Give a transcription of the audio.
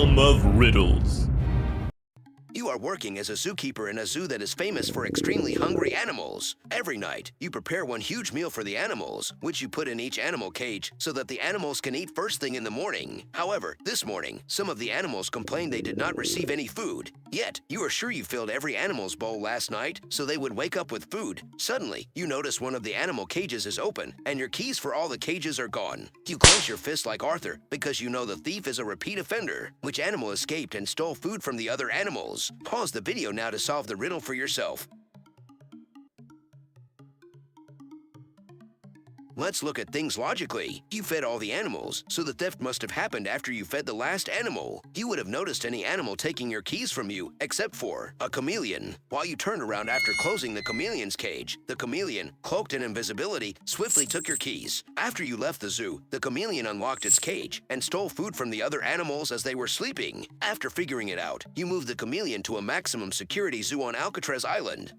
realm of riddles. You are working as a zookeeper in a zoo that is famous for extremely hungry animals. Every night, you prepare one huge meal for the animals, which you put in each animal cage so that the animals can eat first thing in the morning. However, this morning, some of the animals complained they did not receive any food. Yet, you are sure you filled every animal's bowl last night so they would wake up with food. Suddenly, you notice one of the animal cages is open and your keys for all the cages are gone. You clench your fist like Arthur because you know the thief is a repeat offender. Which animal escaped and stole food from the other animals? Pause the video now to solve the riddle for yourself. Let's look at things logically. You fed all the animals, so the theft must have happened after you fed the last animal. You would have noticed any animal taking your keys from you, except for a chameleon. While you turned around after closing the chameleon's cage, the chameleon, cloaked in invisibility, swiftly took your keys. After you left the zoo, the chameleon unlocked its cage and stole food from the other animals as they were sleeping. After figuring it out, you moved the chameleon to a maximum security zoo on Alcatraz Island.